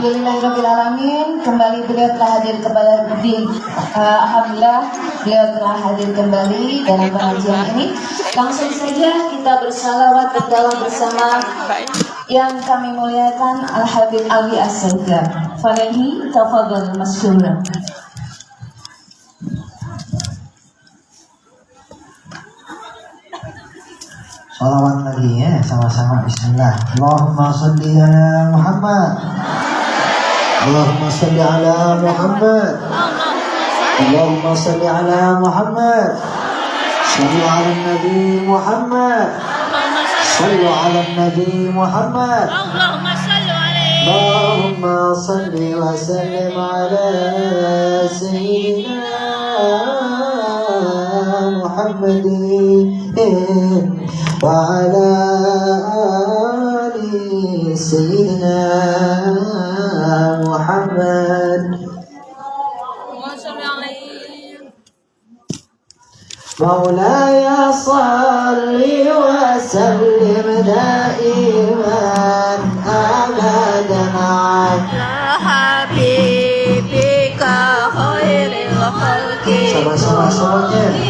Alhamdulillahirrabbilalamin. Kembali beliau telah hadir alhamdulillah beliau telah hadir kembali dalam pengajian ini. Langsung saja kita bersalawat berdoa bersama yang kami muliakan Al-Habib Ali As-Sayyar. Falehi tafadhal masykuran. Salawat lagi ya, sama-sama. Bismillah. Allahumma salli ala Muhammad. Allahumma salli ala Muhammad. Allahumma salli ala Muhammad. Sallu ala Nabi Muhammad. Sallu ala Nabi Muhammad. Allahumma salli wa sallim ala Sayyidina Muhammadin wa ala ali Sayyidina Muhammad. مولاي صل وسلم دائما أبدا على حبيبك خير الخلق sama-sama semuanya.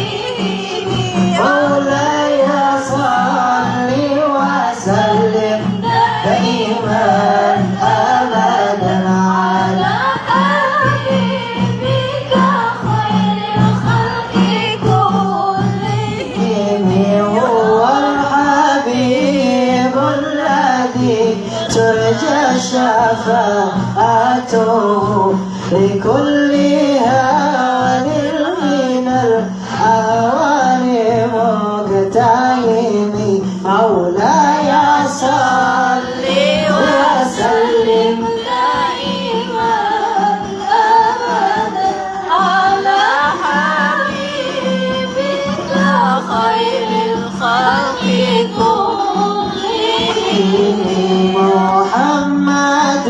مولاي صل وسلم دائما أبدا على حبيبك خير الخلق كلهم. هو الحبيب الذي ترجى شفاعته لكل هوان من الأهوال مقتحم. مولاي صل وسلم دائما أبدا على حبيبك خير الخلق كلهم. محمد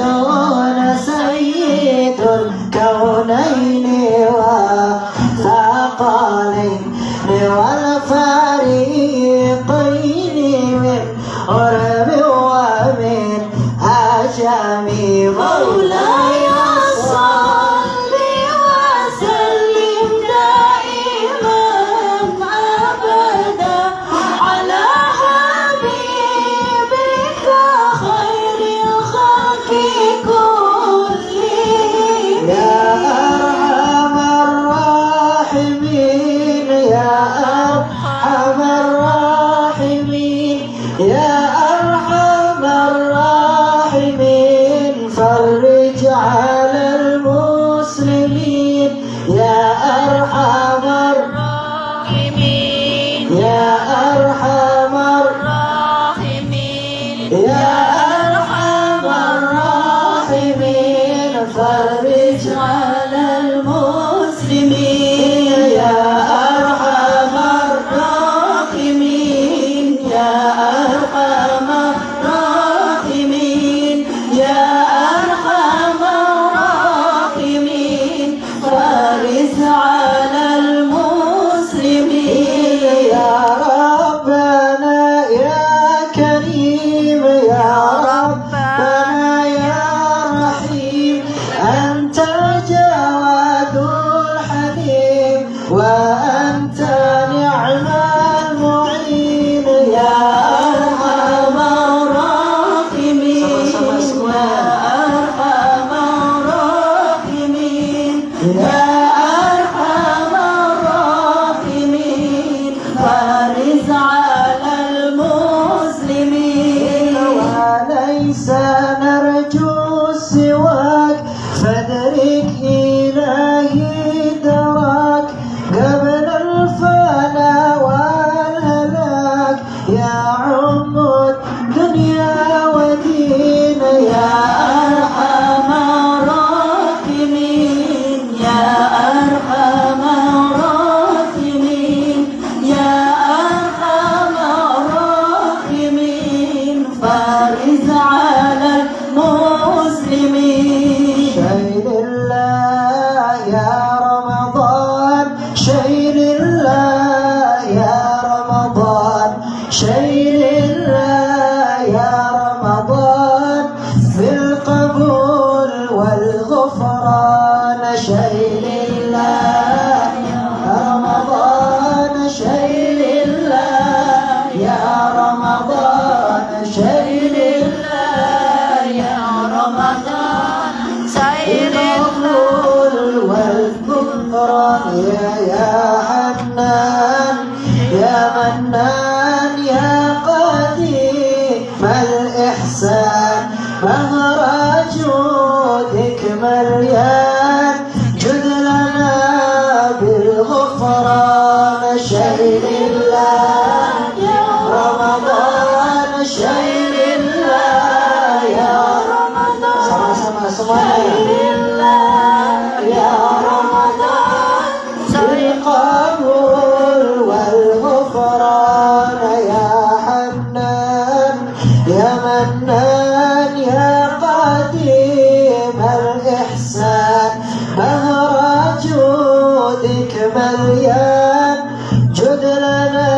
سيد الكونين والثقلين والفريقين من عرب ومن عجم. مولاي صل وسلم دائما أبدا على حبيبك خير الخلق كلهم. يا أرحم الراحمين يا أرحم الراحمين يا أرحم الراحمين فرج على المسلمين. يا أرحم الراحمين يا أرحم الراحمين يا أرحم الراحمين فرج على المسلمين. يا أرحم الراحمين يا أرحم الراحمين يا أرحم الراحمين فرج على المسلمين. يا ربنا يا كريم يا ربنا يا رحيم أنت الجواد الحليم وأنت نعم المعين. يا أرحم الراحمين يا أرحم الراحمين يا أرحم الراحمين فارز على المسلمين. وليس نرجو سواك فادرك إلهي دراك قبل الفنا والهلاك. يا عم الدنيا ودين يا أرحم الراحمين يا أرحم الراحمين يا أرحم الراحمين فارز على المسلمين. شهر الله يا رمضان شهر الله يا رمضان شهر الله يا رمضان بالقبول شيء لله يا رمضان شيء لله يا رمضان شيء لله يا رمضان القبول والغفران يا حنان يا منان يا قديم الإحسان بهر جودك مليان جد لنا بالغفران شيء لله يا رمضان شيء لله يا رمضان sama-sama semuanya يا رمضان بالقبول والغفران يا حنان يا منان يا قديم الإحسان بهر جودك مليان جد لنا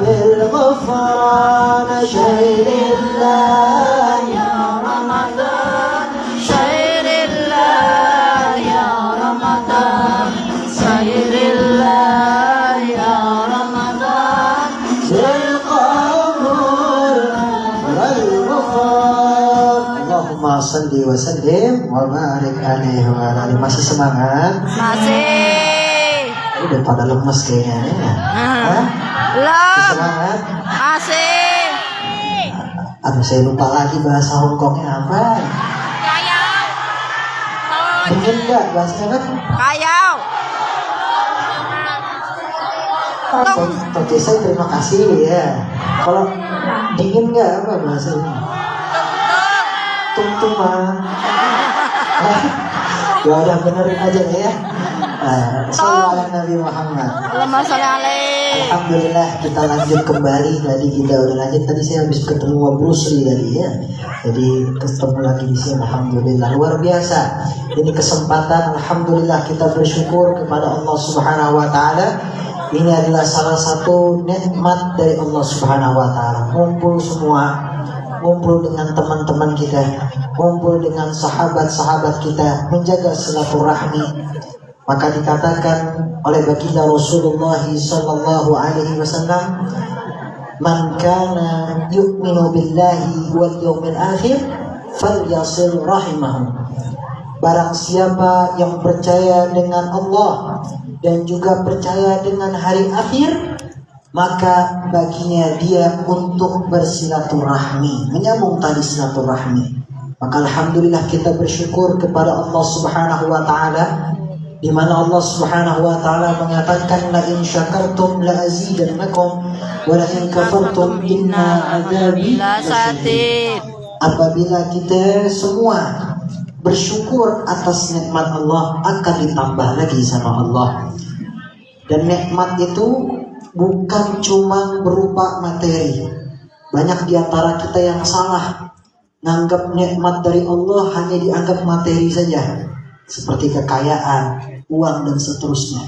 بالغفران شيء لله يا رمضان شيء لله يا رمضان شيء لله يا رمضان بالقبول والغفران اللهم صل وسلم وبارك عليه وعلى آله. Masih semangat? Masih. Udah pada lemes kayaknya ya. Hah? Masih semangat? Masih. Aduh saya lupa lagi bahasa Hongkongnya apa. Kayau. Mungkin enggak bahasanya kan? Kayau. Oke saya terima kasih ya. Kalau dingin enggak apa bahasanya? Tung-tungan. Ya udah benerin aja ya. Sallallahu ala Nabi Muhammad. Allahumma sholli alaihi. Alhamdulillah kita lanjut kembali. Tadi kita udah lanjut. Tadi saya habis ketemu sama Bruce Lee tadi ya. Jadi ketemu lagi di sini. Alhamdulillah luar biasa. Ini kesempatan. Alhamdulillah kita bersyukur kepada Allah Subhanahu Wa Taala. Ini adalah salah satu nikmat dari Allah Subhanahu Wa Taala. Kumpul semua. Kumpul dengan teman-teman kita, kumpul dengan sahabat-sahabat kita, menjaga silaturahmi. Maka dikatakan oleh baginda Rasulullah sallallahu alaihi wasallam, "Man kana yu'minu billahi wal yawmil akhir falyasil rahimahu." Barang siapa yang percaya dengan Allah dan juga percaya dengan hari akhir, maka baginya dia untuk bersilaturahmi, menyambung tali silaturahmi. Maka alhamdulillah kita bersyukur kepada Allah Subhanahu wa taala, di mana Allah Subhanahu wa taala mengatakan la in syakartum la azidannakum wa la in kafartum inna adzabi lasyadid. Apabila kita semua bersyukur atas nikmat Allah, akan ditambah lagi sama Allah. Dan nikmat itu bukan cuma berupa materi. Banyak di antara kita yang salah, menganggap nikmat dari Allah hanya dianggap materi saja, seperti kekayaan, uang dan seterusnya.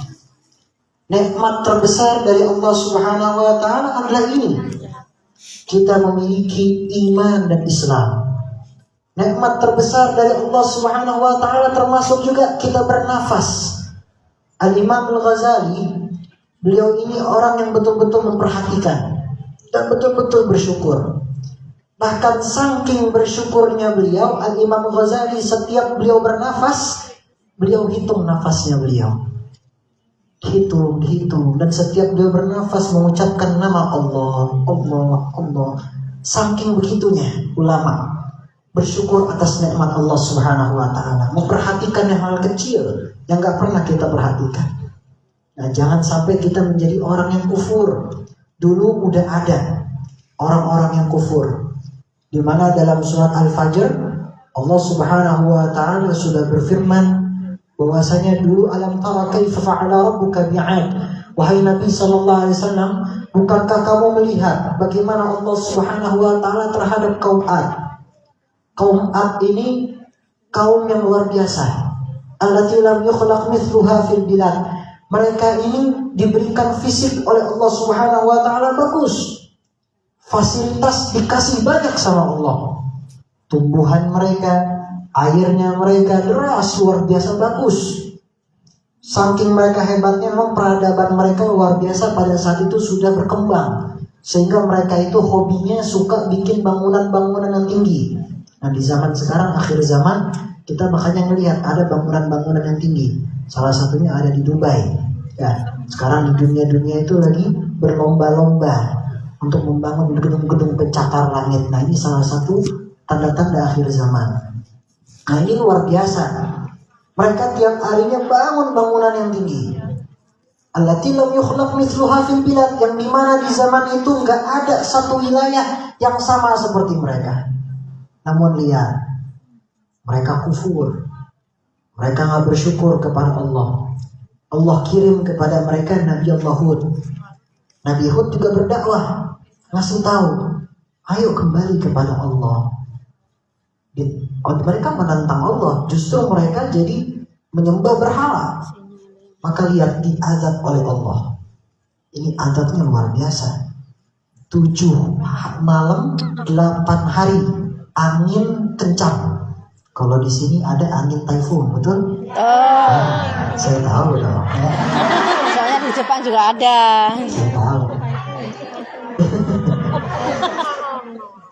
Nikmat terbesar dari Allah Subhanahu wa taala adalah ini. Kita memiliki iman dan Islam. Nikmat terbesar dari Allah Subhanahu wa taala termasuk juga kita bernafas. Al-Imam Al-Ghazali, beliau ini orang yang betul-betul memperhatikan dan betul-betul bersyukur. Bahkan saking bersyukurnya beliau, Al-Imam Ghazali setiap beliau bernafas, beliau hitung nafasnya beliau. Hitung. Dan setiap beliau bernafas mengucapkan nama Allah, Allah, Allah. Saking begitunya ulama bersyukur atas nikmat Allah Subhanahu wa taala. Memperhatikan yang hal kecil yang gak pernah kita perhatikan. Nah, jangan sampai kita menjadi orang yang kufur. Dulu udah ada orang-orang yang kufur, di mana dalam surat Al-Fajr Allah Subhanahu wa taala sudah berfirman bahwasanya dulu alam tara kaifa fa'ala rabbuka bi'ad. Wahai Nabi sallallahu alaihi wasallam, bukankah kamu melihat bagaimana Allah Subhanahu wa taala terhadap kaum Ad? Kaum Ad ini kaum yang luar biasa. Allati lam yukhlaq mithluha fil bilad. Mereka ini diberikan fisik oleh Allah Subhanahu wa taala bagus. Fasilitas dikasih banyak sama Allah. Tumbuhan mereka, Airnya mereka deras, luar biasa bagus. Saking mereka hebatnya, memang peradaban mereka luar biasa pada saat itu sudah berkembang. Sehingga mereka itu hobinya suka bikin bangunan-bangunan yang tinggi. Nah di zaman sekarang, akhir zaman, kita makanya melihat ada bangunan-bangunan yang tinggi. Salah satunya ada di Dubai. Ya, sekarang di dunia-dunia itu lagi berlomba-lomba untuk membangun gedung-gedung pencakar langit. Nah ini salah satu tanda-tanda akhir zaman. Nah ini luar biasa. Mereka tiap harinya bangun bangunan yang tinggi. Allati lam yukhlaq mithluha fil bilad, yang dimana di zaman itu nggak ada satu wilayah yang sama seperti mereka. Namun lihat, mereka kufur. Mereka nggak bersyukur kepada Allah. Allah kirim kepada mereka Nabi Allah Hud. Nabi Hud juga berdakwah, ngasih tahu, ayo kembali kepada Allah. Mereka menentang Allah, justru mereka jadi menyembah berhala. Maka lihat, diazab oleh Allah. Ini azabnya luar biasa. 7 malam 8 hari angin kencang. Kalau di sini ada angin typhoon, betul? Saya tahu dong. Soalnya di Jepang juga ada. Saya tahu.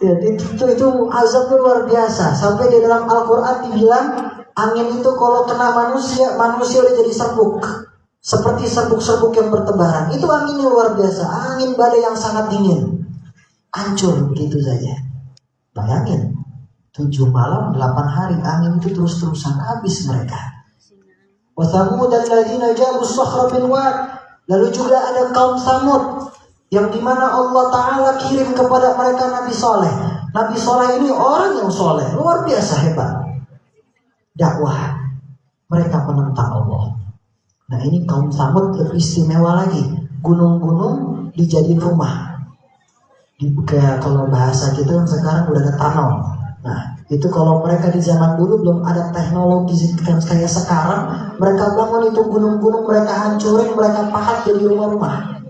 Jadi itu azabnya luar biasa. Sampai di dalam Al-Quran dibilang angin itu kalau kena manusia, manusia udah jadi serbuk. Seperti serbuk-serbuk yang bertebaran. Itu anginnya luar biasa. Angin badai yang sangat dingin. Hancur begitu saja. Bayangin, 7 malam 8 hari angin itu terus-terusan, habis mereka. Wa Thamud alladzina jabu as-sakhra bil wad. Lalu juga ada kaum Thamud yang dimana Allah Ta'ala kirim kepada mereka Nabi Soleh. Nabi Soleh ini orang yang soleh, luar biasa hebat. Dakwah, mereka menentang Allah. Nah ini kaum Thamud lebih istimewa lagi. Gunung-gunung dijadiin rumah. Kayak kalau bahasa kita kan sekarang udah ada tunnel. Nah itu kalau mereka di zaman dulu belum ada teknologi kayak sekarang, mereka bangun itu gunung-gunung, mereka hancurin, mereka pahat jadi rumah-rumah.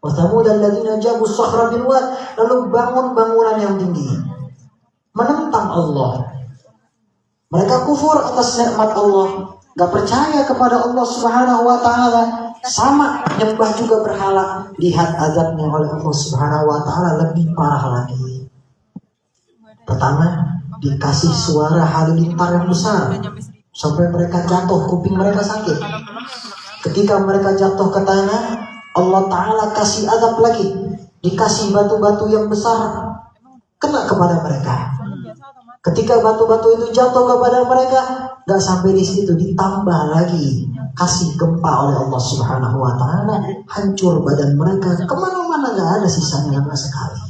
Wa Thamud alladzina jabu as-sakhra bil wad, lalu bangun bangunan yang tinggi, menentang Allah. Mereka kufur atas nikmat Allah, gak percaya kepada Allah Subhanahu wa Ta'ala, sama nyembah juga berhala. Lihat azabnya oleh Allah Subhanahu wa Ta'ala lebih parah lagi. Pertama, dikasih suara halilintar yang besar sampai mereka jatuh, kuping mereka sakit. Ketika mereka jatuh ke tanah, Allah Ta'ala kasih azab lagi, dikasih batu-batu yang besar kena kepada mereka. Ketika batu-batu itu jatuh kepada mereka, gak sampai di situ, ditambah lagi kasih gempa oleh Allah Subhanahu wa Ta'ala, hancur badan mereka, kemana-mana gak ada sisanya sama sekali.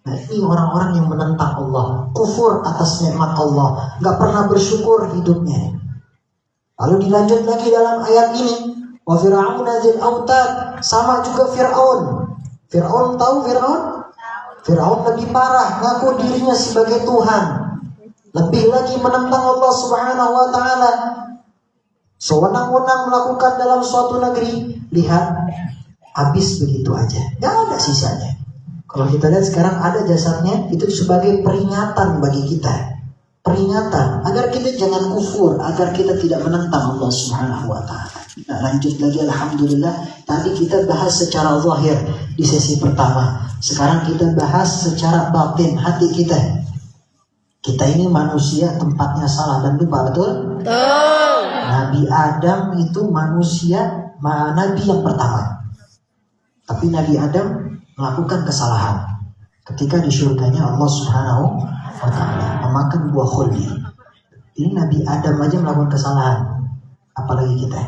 Nah ini orang-orang yang menentang Allah, kufur atas nikmat Allah, gak pernah bersyukur hidupnya. Lalu dilanjut lagi dalam ayat ini, wa Fir'aun dzil autad, sama juga Fir'aun. Fir'aun tahu Fir'aun? Fir'aun lebih parah, ngaku dirinya sebagai Tuhan. Lebih lagi menentang Allah Subhanahu wa Ta'ala. Sewenang-wenang melakukan dalam suatu negeri, lihat, habis begitu aja, gak ada sisanya. Kalau kita lihat sekarang ada jasadnya, itu sebagai peringatan bagi kita. Peringatan agar kita jangan kufur, agar kita tidak menentang Allah Subhanahu wa Ta'ala. Nah, lanjut lagi, alhamdulillah. Tadi kita bahas secara zahir di sesi pertama. Sekarang kita bahas secara batin, hati kita. Kita ini manusia tempatnya salah dan lupa, betul? Betul. Nabi Adam itu manusia, nabi yang pertama. Tapi Nabi Adam melakukan kesalahan ketika di surganya Allah Subhanahu wa Ta'ala memakan buah khuldi. Ini Nabi Adam aja melakukan kesalahan, apalagi kita.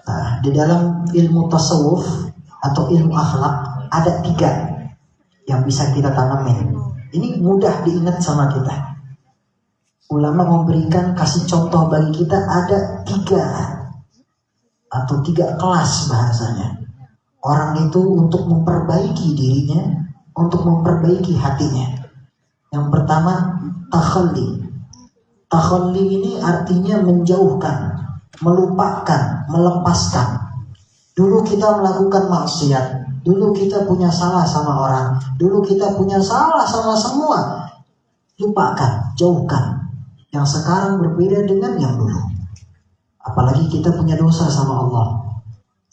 Nah, di dalam ilmu tasawuf atau ilmu akhlak ada 3 yang bisa kita tanamin. Ini mudah diingat sama kita. Ulama memberikan kasih contoh bagi kita ada 3 atau 3 kelas bahasanya. Orang itu untuk memperbaiki dirinya, untuk memperbaiki hatinya. Yang pertama, takhalli. Takhalli ini artinya menjauhkan, melupakan, melepaskan. Dulu kita melakukan maksiat, dulu kita punya salah sama orang, dulu kita punya salah sama semua. Lupakan, jauhkan. yang sekarang berbeda dengan yang dulu. Apalagi kita punya dosa sama Allah.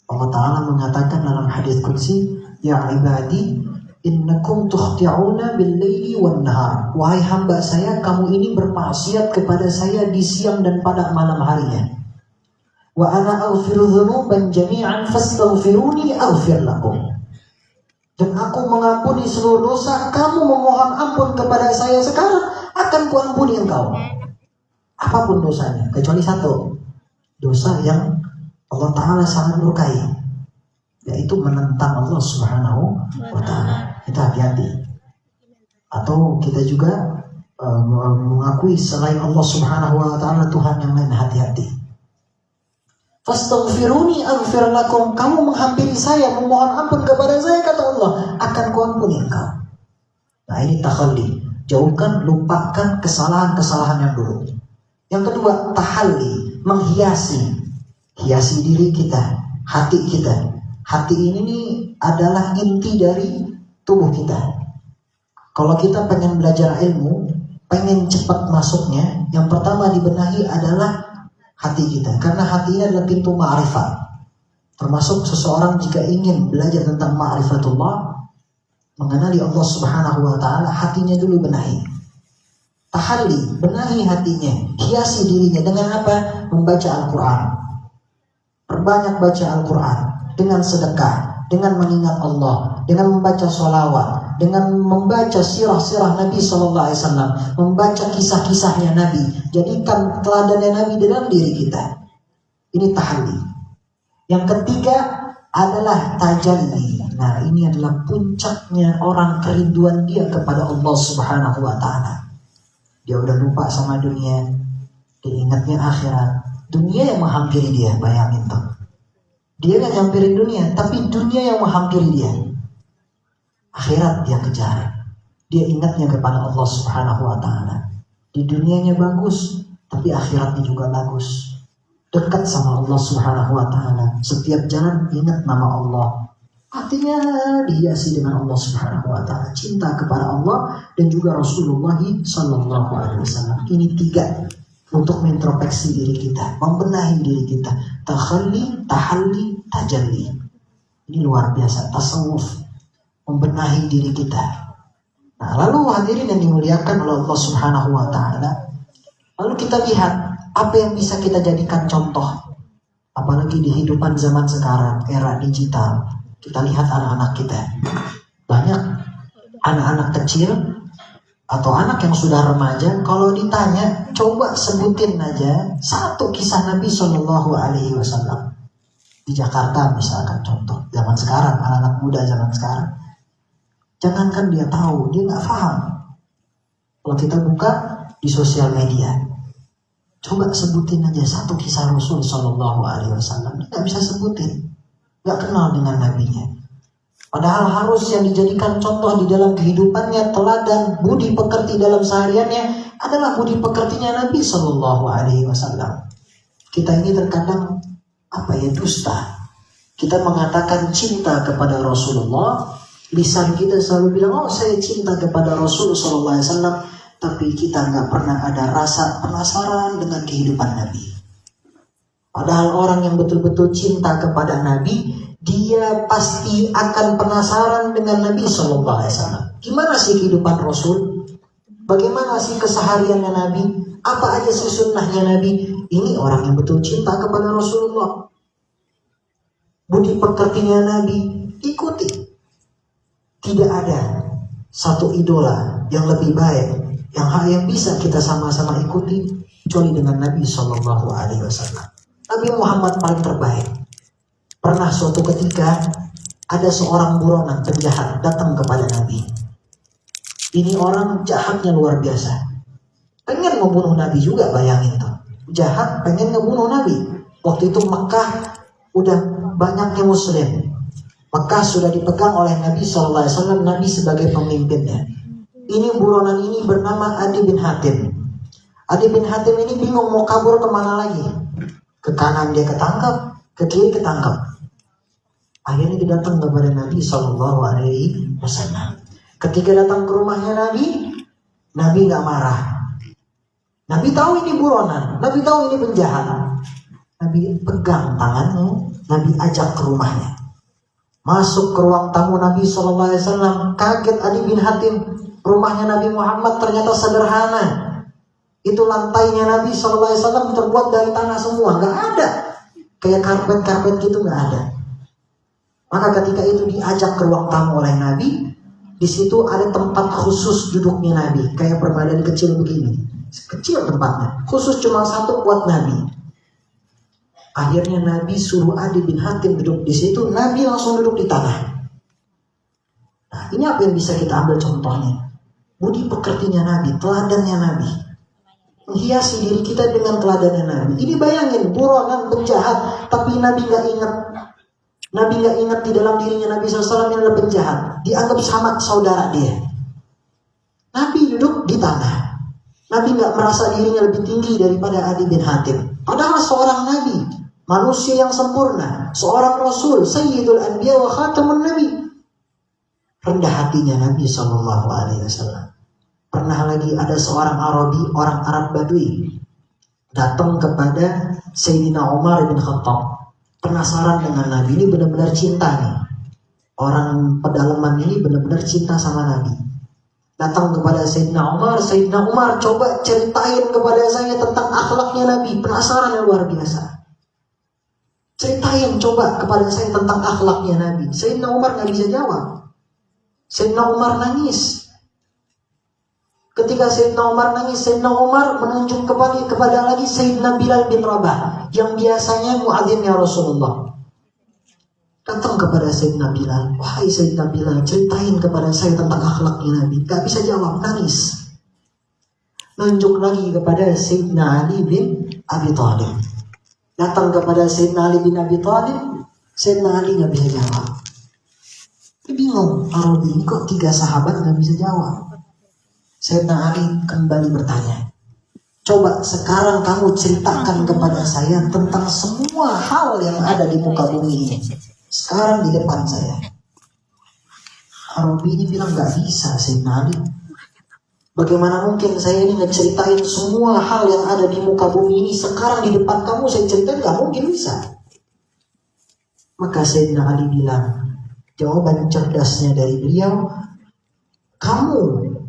Allah Ta'ala mengatakan dalam hadis qudsi, ya ibadi innakum tukhti'una bil-laili wan-nahar. Wahai hamba saya, kamu ini bermaksiat kepada saya di siang dan pada malam harinya. Wa ana aghfiru dzunuban jami'an fastaghfiruni aghfir lakum. Dan aku mengampuni seluruh dosa, kamu memohon ampun kepada saya sekarang, akan kuampuni engkau. Apapun dosanya, kecuali satu. Dosa yang Allah Ta'ala sangat murkai, yaitu menentang Allah Subhanahu wa Ta'ala. Itu hati-hati. Atau kita juga mengakui selain Allah Subhanahu wa Ta'ala Tuhan yang lain, hati-hati. Fastaghfiruni aghfir lakum. Kamu menghampiri saya, memohon ampun kepada saya, kata Allah, akan kuampuni engkau. Nah, ini takhalli. Jauhkan, lupakan kesalahan-kesalahan yang dulu. Yang kedua, tahalli, menghiasi. Hiasi diri kita, hati kita. Hati ini nih adalah inti dari tubuh kita. Kalau kita pengen belajar ilmu, pengen cepat masuknya, yang pertama dibenahi adalah hati kita. Karena hati ini adalah pintu ma'rifat. Termasuk seseorang jika ingin belajar tentang ma'rifatullah, mengenali Allah Subhanahu wa Ta'ala, hatinya dulu benahi. Tahalli, benahi hatinya, hiasi dirinya dengan apa? Membaca Al-Quran. Perbanyak baca Al-Quran dengan sedekah, dengan mengingat Allah, dengan membaca sholawat, dengan membaca sirah-sirah Nabi SAW, membaca kisah-kisahnya Nabi. Jadikan teladannya Nabi dalam diri kita. Ini tahalli. Yang ketiga adalah tajalli. Nah, ini adalah puncaknya orang kerinduan dia kepada Allah Subhanahu wa Ta'ala. Dia udah lupa sama dunia, dia ingatnya akhirat. Dunia yang menghampiri dia, bayangin tuh. Dia gak nyampirin dunia, tapi dunia yang menghampiri dia. Akhirat dia kejar. Dia ingatnya kepada Allah Subhanahu wa Ta'ala. Di dunianya bagus, tapi akhiratnya juga bagus. Dekat sama Allah Subhanahu wa Ta'ala. Setiap jalan ingat nama Allah. Artinya dihiasi dengan Allah Subhanahu wa Ta'ala. Cinta kepada Allah dan juga Rasulullah Sallallahu Alaihi Wasallam. Ini tiga untuk mengintrospeksi diri kita, membenahi diri kita. Takhalli, tahalli, tajalli. Ini luar biasa. Tasawuf, membenahi diri kita. Nah, lalu hadirin yang dimuliakan oleh Allah Subhanahu wa Ta'ala, lalu kita lihat apa yang bisa kita jadikan contoh. Apalagi di kehidupan zaman sekarang, era digital. Kita lihat anak-anak kita. Banyak anak-anak kecil atau anak yang sudah remaja, kalau ditanya, coba sebutin aja satu kisah Nabi Shallallahu Alaihi Wasallam. Di Jakarta misalkan contoh, zaman sekarang, anak-anak muda zaman sekarang. Jangankan dia tahu, dia nggak paham. Kalau kita buka di sosial media, coba sebutin aja satu kisah Rasul Shallallahu Alaihi Wasallam. Dia nggak bisa sebutin. Gak kenal dengan nabinya. Padahal harus yang dijadikan contoh di dalam kehidupannya, teladan, budi pekerti dalam sehariannya adalah budi pekertinya Nabi Sallallahu Alaihi Wasallam. Kita ini terkadang dusta. Kita mengatakan cinta kepada Rasulullah, lisan kita selalu bilang, oh saya cinta kepada Rasul Sallallahu Alaihi Wasallam, tapi kita nggak pernah ada rasa penasaran dengan kehidupan Nabi. Padahal orang yang betul-betul cinta kepada Nabi, dia pasti akan penasaran dengan Nabi Sallallahu Alaihi Wasallam. Gimana sih kehidupan Rasul? Bagaimana sih kesehariannya Nabi? Apa aja sih sunnahnya Nabi? Ini orang yang betul cinta kepada Rasulullah. Budi pekertinya Nabi, ikuti. Tidak ada satu idola yang lebih baik, yang bisa kita sama-sama ikuti, kecuali dengan Nabi Sallallahu Alaihi Wasallam. Nabi Muhammad paling terbaik. Pernah suatu ketika ada seorang buronan penjahat datang kepada Nabi. Ini orang jahatnya luar biasa. Pengen membunuh Nabi juga, bayangin tuh. Jahat pengen ngebunuh Nabi. Waktu itu Mekah udah banyaknya Muslim. Mekah sudah dipegang oleh Nabi SAW, Nabi sebagai pemimpinnya. Ini buronan ini bernama Adi bin Hatim. Adi bin Hatim ini bingung mau kabur kemana lagi. Ke kanan dia ketangkap, ke kiri ketangkap. Akhirnya dia datang kepada Nabi Sallallahu Alaihi Wasallam. Ketika datang ke rumahnya Nabi nggak marah. Nabi tahu ini buronan, Nabi tahu ini penjahat. Nabi pegang tangannya, Nabi ajak ke rumahnya. Masuk ke ruang tamu Nabi SAW. Kaget Adi bin Hatim. Rumahnya Nabi Muhammad ternyata sederhana. Itu lantainya Nabi SAW terbuat dari tanah semua. Gak ada. Kayak karpet-karpet gitu gak ada. Maka ketika itu diajak ke ruang tamu oleh Nabi. Di situ ada tempat khusus duduknya Nabi. Kayak permadani kecil begini. Kecil tempatnya. Khusus cuma satu buat Nabi. Akhirnya Nabi suruh Adi bin Hatim duduk di situ. Nabi langsung duduk di tanah. Nah, ini apa yang bisa kita ambil contohnya? Budi pekertinya Nabi, teladannya Nabi. Menghiasi diri kita dengan teladannya Nabi. Ini bayangin, buronan, penjahat, tapi Nabi gak ingat. Nabi gak ingat di dalam dirinya Nabi SAW yang adalah penjahat. Dianggap sama saudara dia. Nabi duduk di tanah. Nabi gak merasa dirinya lebih tinggi daripada Adi bin Hatim. Padahal seorang Nabi, manusia yang sempurna, seorang Rasul, Sayyidul Anbiya wa Khatamun Nabi. Rendah hatinya Nabi SAW. Pernah lagi ada seorang Arabi, orang Arab Badui, datang kepada Sayyidina Umar bin Khattab. Penasaran dengan Nabi, ini benar-benar cinta nih. Orang pedalaman ini benar-benar cinta sama Nabi. Datang kepada Sayyidina Umar, coba ceritain kepada saya tentang akhlaknya Nabi. Penasaran yang luar biasa. Ceritain coba kepada saya tentang akhlaknya Nabi. Sayyidina Umar gak bisa jawab. Sayyidina Umar nangis. Ketika Sayyidina Umar nangis, Sayyidina Umar menunjuk kepada lagi Sayyidina Bilal bin Rabah, yang biasanya muadzinnya Rasulullah. Datang kepada Sayyidina Bilal. Wahai Sayyidina Bilal, ceritain kepada saya tentang akhlaknya Nabi. Gak bisa jawab, nangis. Nunjuk lagi kepada Sayyidina Ali bin Abi Thalib. Datang kepada Sayyidina Ali bin Abi Thalib. Sayyidina Ali gak bisa jawab. Dia bingung, Arabi ini kok 3 sahabat gak bisa jawab. Sayyidina Ali kembali bertanya, coba sekarang kamu ceritakan kepada saya tentang semua hal yang ada di muka bumi ini. Sekarang di depan saya. Arabi ini bilang gak bisa Sayyidina Ali. Bagaimana mungkin saya ini ngeceritain semua hal yang ada di muka bumi ini sekarang di depan kamu saya ceritain, gak mungkin bisa. Maka Sayyidina Ali bilang, jawaban cerdasnya dari beliau,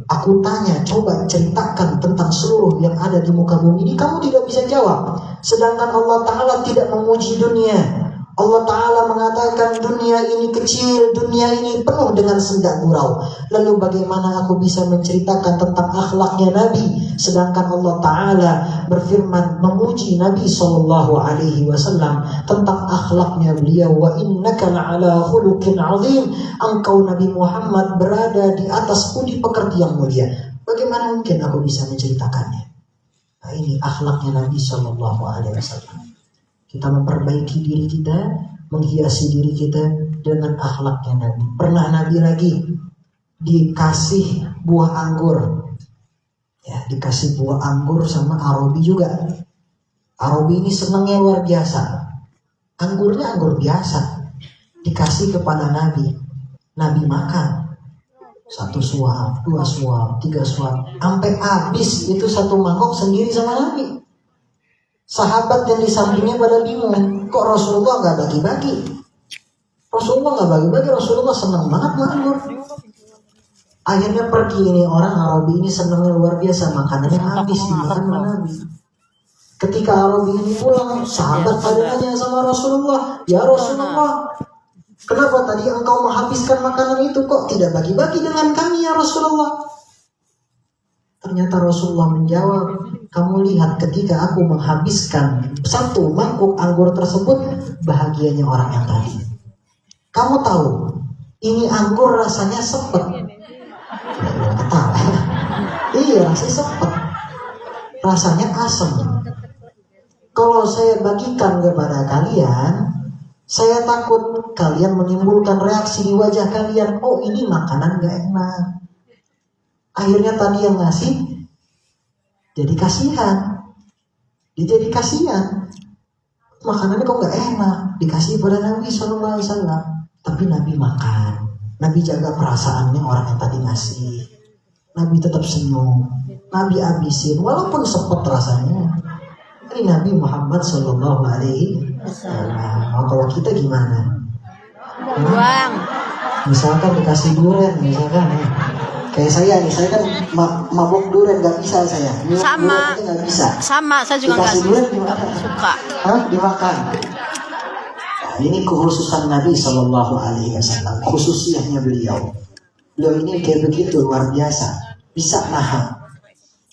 aku tanya, coba ceritakan tentang seluruh yang ada di muka bumi ini, kamu tidak bisa jawab. Sedangkan Allah Ta'ala tidak memuji dunia. Allah Ta'ala mengatakan dunia ini kecil, dunia ini penuh dengan sendak gurau. Lalu bagaimana aku bisa menceritakan tentang akhlaknya Nabi, sedangkan Allah Ta'ala berfirman memuji Nabi SAW tentang akhlaknya beliau. Wa innaka la'ala khuluqin azim. Engkau Nabi Muhammad berada di atas budi pekerti yang mulia. Bagaimana mungkin aku bisa menceritakannya? Nah, ini akhlaknya Nabi SAW. Kita memperbaiki diri kita, menghiasi diri kita dengan akhlaknya Nabi. Pernah Nabi lagi dikasih buah anggur. Ya, dikasih buah anggur sama Arabi juga. Arabi ini senangnya luar biasa. Anggurnya anggur biasa. Dikasih kepada Nabi. Nabi makan. 1 suap, 2 suap, 3 suap. Sampai habis itu 1 mangkok sendiri sama Nabi. Sahabat yang di sampingnya pada bingung, kok Rasulullah gak bagi-bagi? Rasulullah gak bagi-bagi, Rasulullah senang banget nganggur. Akhirnya pergi ini orang Arabi ini senangnya luar biasa, makanannya habis dimakan sama Nabi. Ketika Arabi ini pulang, sahabat pada nanya sama Rasulullah, ya Rasulullah, kenapa tadi engkau menghabiskan makanan itu, kok tidak bagi-bagi dengan kami ya Rasulullah? Ternyata Rasulullah menjawab, kamu lihat ketika aku menghabiskan 1 mangkuk anggur tersebut, bahagianya orang yang tadi. Kamu tahu, ini anggur rasanya sepet. Iya, rasanya sepet. Rasanya asam. Kalau saya bagikan kepada kalian, saya takut kalian menimbulkan reaksi di wajah kalian. Oh, ini makanan gak enak. Akhirnya tadi yang ngasih jadi kasihan. Dia jadi kasihan. Makanannya kok gak enak. Dikasih pada Nabi SAW. Tapi Nabi makan. Nabi jaga perasaannya orang yang tadi ngasih. Nabi tetap senyum. Nabi abisin walaupun sempat rasanya. Ini Nabi Muhammad Sallallahu Alaihi Wasallam. Nah, kalau kita gimana? Buang. Misalkan dikasih durian, misalkan kayak saya nih, saya kan mabok durian nggak bisa saya. Sama. Durian nggak bisa. Sama, saya juga Dikasih durian gimana? suka. Hah? Dimakan. Nah, ini kekhususan Nabi Sallallahu Alaihi Wasallam, khususnya beliau. Beliau ini kayak begitu luar biasa, bisa nahan,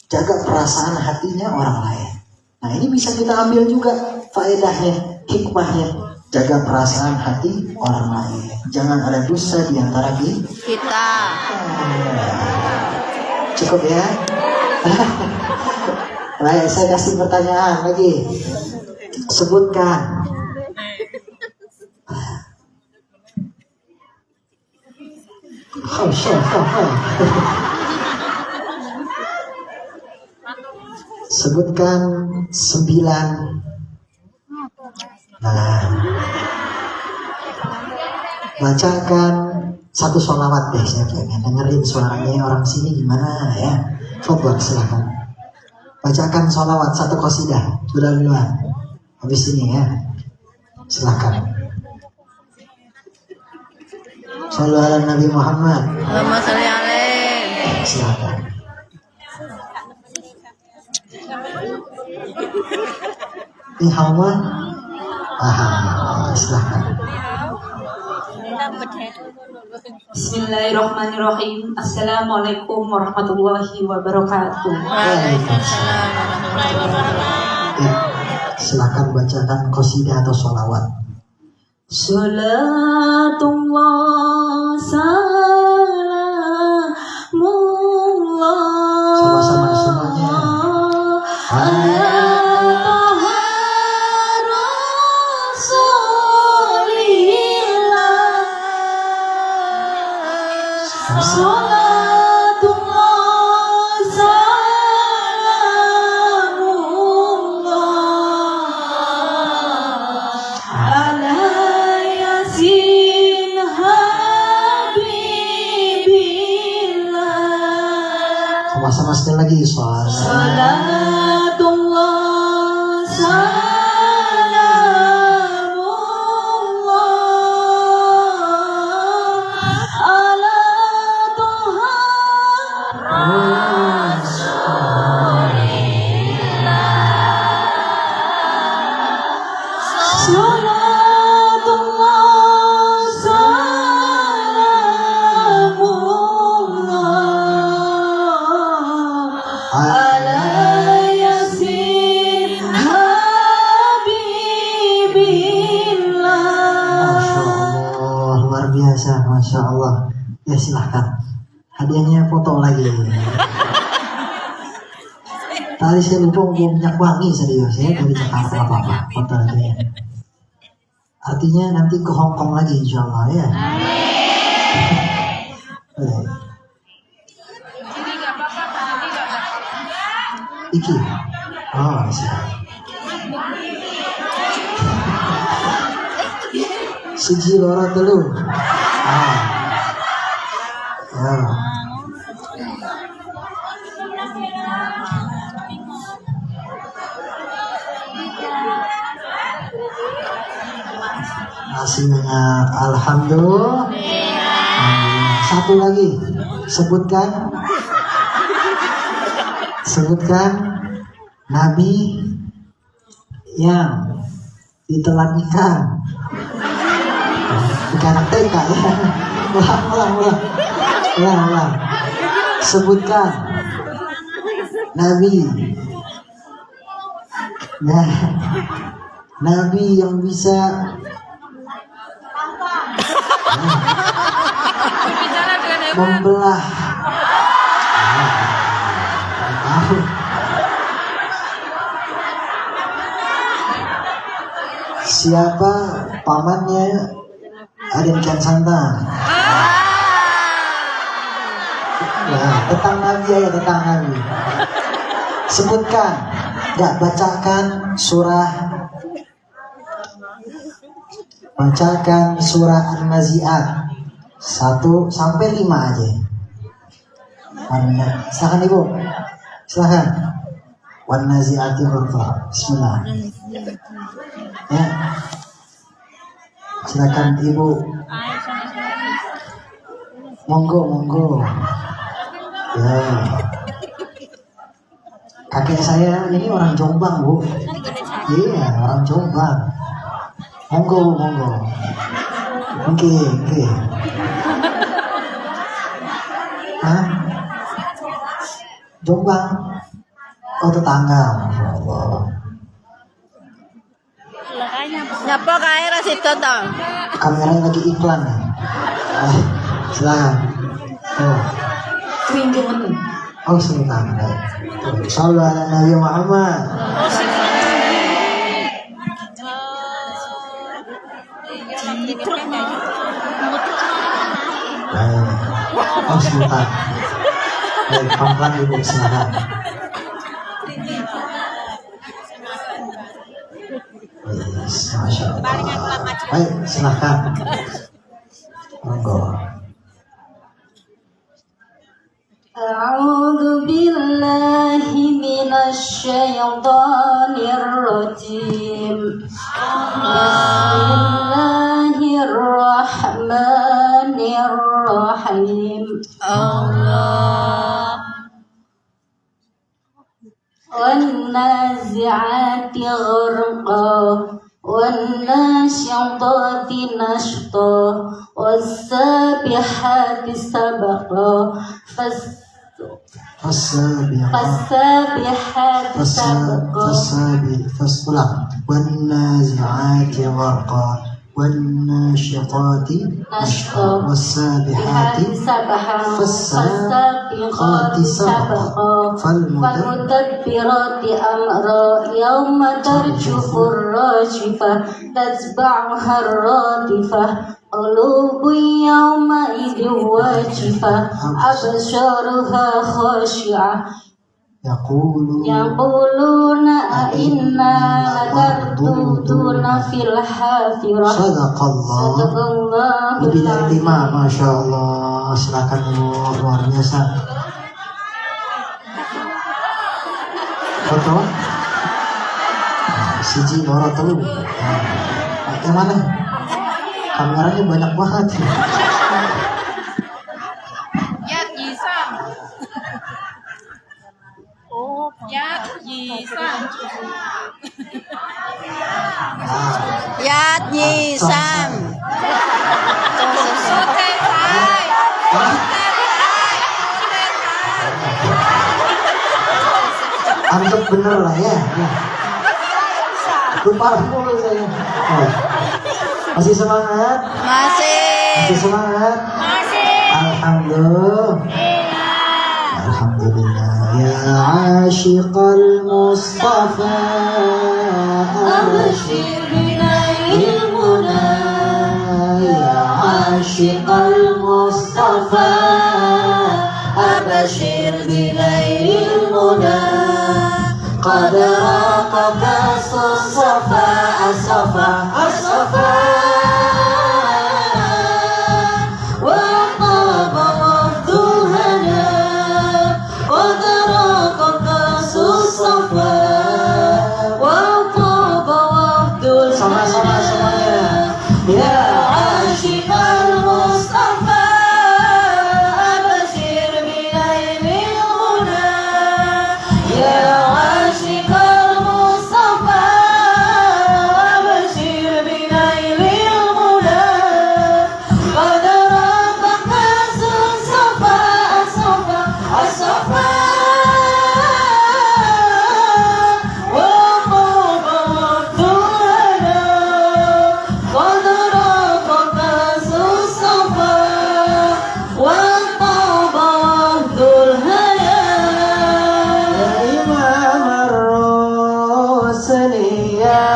jaga perasaan hatinya orang lain. Nah ini bisa kita ambil juga faedahnya, hikmahnya, jaga perasaan hati orang lain. Jangan ada dusta di antara Kita. Cukup ya. Baik, saya kasih pertanyaan lagi. Sebutkan sebutkan 9. Nah, bacakan satu sholawat deh, saya pengen dengerin suaranya orang sini gimana ya. Fadhol, silahkan bacakan sholawat satu qasidah sudah duluan habis ini ya, silahkan. Shallu ala Nabi Muhammad. Allahumma sholli alaihi. Silahkan. Ini Hawa. Silahkan. Bismillahirrahmanirrahim. Assalamualaikum warahmatullahi wabarakatuh. Waalaikumsalam warahmatullahi wabarakatuh. Ya, silakan bacakan qasidah atau sholawat. Salatullah salamullah Sama-sama semuanya. ala Taha Rasulillah. Salatullah salamullah ala Yasin Habibillah. Sama-sama sekali lagi soal. Salatullah salamullah ala Taha Salatullah salamullah ala Yasin Habibillah. Masya Allah, luar biasa, Masya Allah. Ya silahkan. Hadiahnya foto lagi. Tadi saya lupa mau minyak wangi serius. Saya dari Jakarta apa-apa. Foto aja ya. Artinya nanti ke Hong Kong lagi insya Allah ya. Iki. Oh, siap. Siji loro telu. Ya. Hasilnya alhamdulillah. Satu lagi. Sebutkan Nabi yang ditelan ikan. Bukan TK ya. Ulang. Sebutkan Nabi. Nah, Nabi yang bisa membelah. Siapa pamannya Raden Kian Santang? Nah, tentang Nabi ya, tentang Nabi. Sebutkan, nggak bacakan surah An-Nazi'at 1 sampai 5 aja. Silakan Ibu. Silahkan. Wan nazi'ati ghurqa. Bismillah. Ya. Silakan Ibu. Monggo. Ya. Kakek saya ini orang Jombang, Bu. Iya, orang Jombang. Monggo. Oke. Hah? Jombang. Oh, tetangga. Masya Allah. Nyapa kae ra situ to. Kameranya lagi iklan ya. Silakan. Oh. Oh, sebentar. Sallu ala Nabi Muhammad. Oh, sebentar. Baik, pelan-pelan Ibu, silakan. Yes, Masya Allah. Baik, silakan. Monggo. أعوذ بالله من الشيطان الرجيم بسم الله الرحمن الرحيم Allah. والنازعات غرقا والناشطات نشطا والسابحات سبقا فالسابحات سبقا فالصلع والنازعات غرقا والناشطات نشطا والسابحات سبحا فالسابقات سبقا فالمدبرات أمرا يوم ترجف الراجفة تتبعها الرادفة قلوب يومئذ واجفة أبصارها خاشعة يقولون أئنا لمردودون في الحافرة. Sadaqallah. Lebih dari 5, Masya Allah. Silakan Ibu, luar biasa. Foto? Siji loro telu. Yang mana? Kameranya banyak banget. Yat Yisam. Antuk bener lah ya. Lupa mulu saya. Masih semangat? Masih semangat? Alhamdulillah. Alhamdulillah. Ya ashiqal Mustafa abshir binail muna. Ya ashiqal Mustafa abshir binail muna. قد راقك الصفا وطاب وفد الهنا قد راقك الصفا وطاب وفد الهنا يا عاشق المصطفى أبشر بنيل المنى يا عاشق المصطفى أبشر بنيل المنى قد رافق الصفا وطاب وفد الهنا قد رافق الصفا وطاب وفد الهنا يا إمام الرسل يا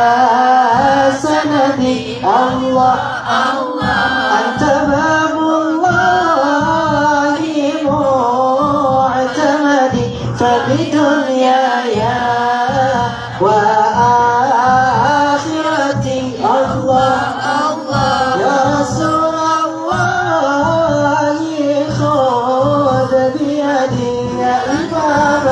سندي الله أنت باب الله معتمدي فبدنياي وآخرتي الله يا رسول الله خذ بيدي يا إمام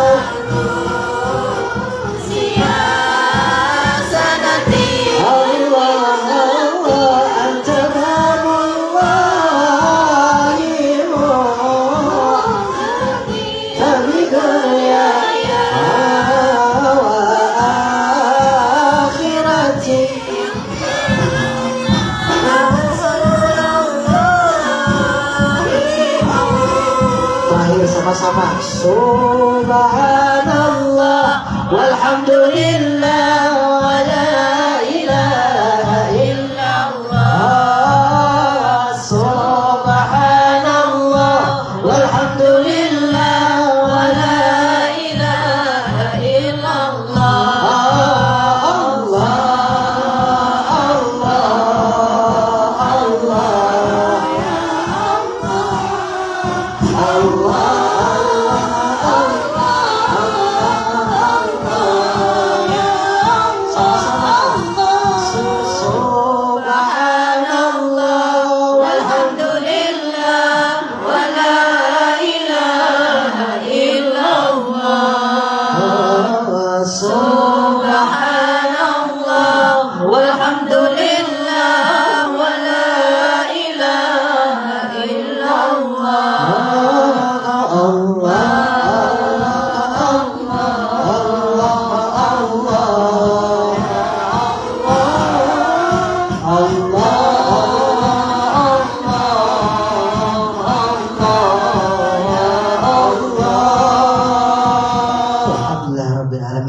sama-sama. Subhanallah walhamdulillah wa la ilaha illallah. Subhanallah walhamdulillah wa la ilaha illallah.